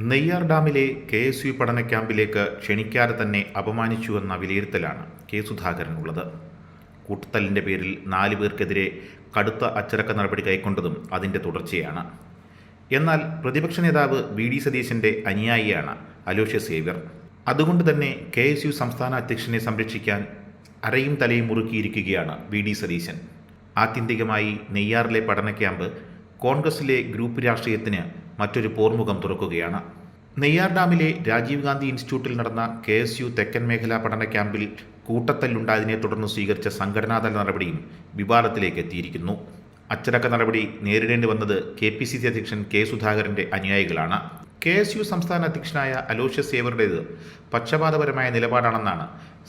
നെയ്യാർ ഡാമിലെ KSU പഠന ക്യാമ്പിലേക്ക് ക്ഷണിക്കാതെ തന്നെ അപമാനിച്ചുവെന്ന വിലയിരുത്തലാണ് കെ സുധാകരനുള്ളത്. കൂട്ടത്തല്ലിൻ്റെ പേരിൽ 4 പേർക്കെതിരെ കടുത്ത അച്ചടക്ക നടപടി കൈക്കൊണ്ടതും അതിൻ്റെ തുടർച്ചയാണ്. എന്നാൽ പ്രതിപക്ഷ നേതാവ് VD സതീശൻ്റെ അനുയായിയാണ് അലോഷ്യസ് സേവ്യർ. അതുകൊണ്ട് തന്നെ KSU സംസ്ഥാന അധ്യക്ഷനെ സംരക്ഷിക്കാൻ അരയും തലയും മുറുക്കിയിരിക്കുകയാണ് VD സതീശൻ. ആത്യന്തികമായി നെയ്യാറിലെ പഠന ക്യാമ്പ് കോൺഗ്രസിലെ ഗ്രൂപ്പ് രാഷ്ട്രീയത്തിന് മറ്റൊരു പോർമുഖം തുറക്കുകയാണ്. നെയ്യാർ ഡാമിലെ രാജീവ് ഗാന്ധി ഇൻസ്റ്റിറ്റ്യൂട്ടിൽ നടന്ന KSU തെക്കൻ മേഖലാ പഠന ക്യാമ്പിൽ കൂട്ടത്തല്ലുണ്ടായതിനെ തുടർന്ന് സ്വീകരിച്ച സംഘടനാതല നടപടിയും വിവാദത്തിലേക്ക് എത്തിയിരിക്കുന്നു. അച്ചടക്ക നടപടി നേരിടേണ്ടി വന്നത് KPCC അധ്യക്ഷൻ കെ സുധാകരൻ്റെ അനുയായികളാണ്. KSU സംസ്ഥാന അധ്യക്ഷനായ അലോഷ്യസ് സേവ്യറുടേത് പക്ഷപാതപരമായ നിലപാടാണെന്നാണ്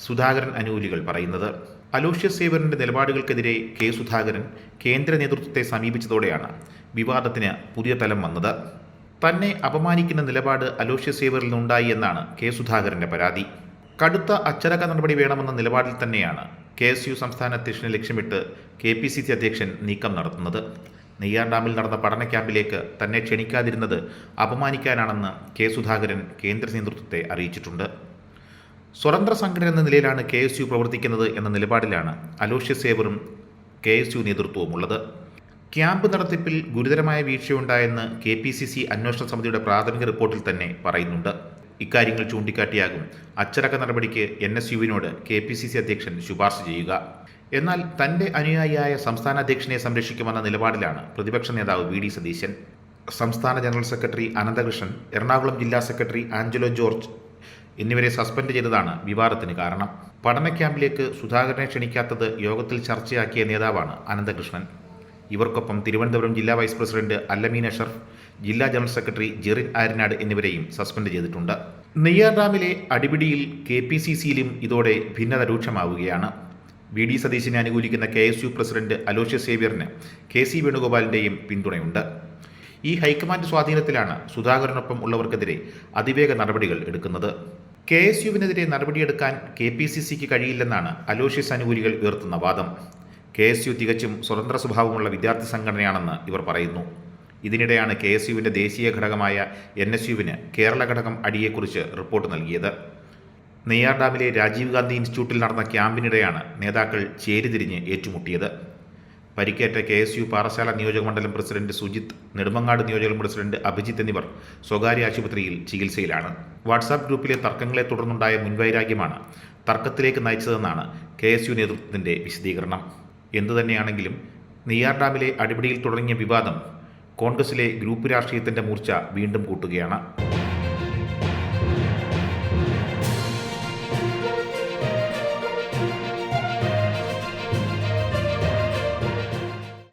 സുധാകരൻ അനുകൂലികൾ പറയുന്നത്. അലോഷ്യസ് സേവ്യറിൻ്റെ നിലപാടുകൾക്കെതിരെ കെ സുധാകരൻ കേന്ദ്ര നേതൃത്വത്തെ സമീപിച്ചതോടെയാണ് വിവാദത്തിന് പുതിയ തലം വന്നത്. തന്നെ അപമാനിക്കുന്ന നിലപാട് അലോഷ്യസ് സേവ്യറിൽ നിന്നുണ്ടായി എന്നാണ് കെ സുധാകരൻ്റെ പരാതി. കടുത്ത അച്ചടക്ക നടപടി വേണമെന്ന നിലപാടിൽ തന്നെയാണ് KSU സംസ്ഥാന അധ്യക്ഷനെ ലക്ഷ്യമിട്ട് KPCC അധ്യക്ഷൻ നീക്കം നടത്തുന്നത്. നെയ്യാർ ഡാമിൽ നടന്ന പഠന ക്യാമ്പിലേക്ക് തന്നെ ക്ഷണിക്കാതിരുന്നത് അപമാനിക്കാനാണെന്ന് കെ സുധാകരൻ കേന്ദ്ര നേതൃത്വത്തെ അറിയിച്ചിട്ടുണ്ട്. സ്വതന്ത്ര സംഘടന എന്ന നിലയിലാണ് KSU പ്രവർത്തിക്കുന്നത് എന്ന നിലപാടിലാണ് അലോഷ്യസ് സേവ്യറും KSU നേതൃത്വവും ഉള്ളത്. ക്യാമ്പ് നടത്തിപ്പിൽ ഗുരുതരമായ വീഴ്ചയുണ്ടായെന്ന് KPCC അന്വേഷണ സമിതിയുടെ പ്രാഥമിക റിപ്പോർട്ടിൽ തന്നെ പറയുന്നുണ്ട്. ഇക്കാര്യങ്ങൾ ചൂണ്ടിക്കാട്ടിയാകും അച്ചടക്ക നടപടിക്ക് NSUവിനോട് KPCC അധ്യക്ഷൻ ശുപാർശ ചെയ്യുക. എന്നാൽ തൻ്റെ അനുയായിയായ സംസ്ഥാന അധ്യക്ഷനെ സംരക്ഷിക്കുമെന്ന നിലപാടിലാണ് പ്രതിപക്ഷ നേതാവ് VD സതീശൻ. സംസ്ഥാന ജനറൽ സെക്രട്ടറി അനന്തകൃഷ്ണൻ, എറണാകുളം ജില്ലാ സെക്രട്ടറി ആഞ്ചലോ ജോർജ് എന്നിവരെ സസ്പെൻഡ് ചെയ്തതാണ് വിവാദത്തിന് കാരണം. പഠന ക്യാമ്പിലേക്ക് സുധാകരനെ ക്ഷണിക്കാത്തത് യോഗത്തിൽ ചർച്ചയാക്കിയ നേതാവാണ് അനന്തകൃഷ്ണൻ. ഇവർക്കൊപ്പം തിരുവനന്തപുരം ജില്ലാ വൈസ് പ്രസിഡന്റ് അല്ലമീൻ അഷറഫ്, ജില്ലാ ജനറൽ സെക്രട്ടറി ജെറിൻ ആര്യനാട് എന്നിവരെയും സസ്പെൻഡ് ചെയ്തിട്ടുണ്ട്. നെയ്യാർ ഡാമിലെ അടിപിടിയിൽ KPCCയിലും ഇതോടെ ഭിന്നത രൂക്ഷമാവുകയാണ്. VD സതീശനെ അനുകൂലിക്കുന്ന KSU പ്രസിഡന്റ് അലോഷ്യസ് സേവ്യറിന് KC വേണുഗോപാലിൻ്റെയും പിന്തുണയുണ്ട്. ഈ ഹൈക്കമാൻഡ് സ്വാധീനത്തിലാണ് സുധാകരനൊപ്പം ഉള്ളവർക്കെതിരെ അതിവേഗ നടപടികൾ എടുക്കുന്നത്. KSUവിനെതിരെ നടപടിയെടുക്കാൻ KPCCക്ക് കഴിയില്ലെന്നാണ് അലോഷ്യസ് അനുകൂലികൾ ഉയർത്തുന്ന വാദം. KSU തികച്ചും സ്വതന്ത്ര സ്വഭാവമുള്ള വിദ്യാർത്ഥി സംഘടനയാണെന്ന് ഇവർ പറയുന്നു. ഇതിനിടെയാണ് KSUവിൻ്റെ ദേശീയ ഘടകമായ NSUവിന് കേരള ഘടകം അടിയെക്കുറിച്ച് റിപ്പോർട്ട് നൽകിയത്. നെയ്യാർ ഡാമിലെ രാജീവ് ഗാന്ധി ഇൻസ്റ്റിറ്റ്യൂട്ടിൽ നടന്ന ക്യാമ്പിനിടെയാണ് നേതാക്കൾ ചേരിതിരിഞ്ഞ് ഏറ്റുമുട്ടിയത്. പരിക്കേറ്റ KSU പാറശാല നിയോജകമണ്ഡലം പ്രസിഡന്റ് സുജിത്ത്, നെടുമങ്ങാട് നിയോജകമണ്ഡലം പ്രസിഡന്റ് അഭിജിത്ത് എന്നിവർ സ്വകാര്യ ആശുപത്രിയിൽ ചികിത്സയിലാണ്. വാട്സാപ്പ് ഗ്രൂപ്പിലെ തർക്കങ്ങളെ തുടർന്നുണ്ടായ മുൻവൈരാഗ്യമാണ് തർക്കത്തിലേക്ക് നയിച്ചതെന്നാണ് KSU നേതൃത്വത്തിൻ്റെ വിശദീകരണം. എന്തുതന്നെയാണെങ്കിലും നെയ്യാർ ഡാമിലെ അടിപിടിയിൽ തുടങ്ങിയ വിവാദം കോൺഗ്രസിലെ ഗ്രൂപ്പ് രാഷ്ട്രീയത്തിൻ്റെ മൂർച്ച വീണ്ടും കൂട്ടുകയാണ്.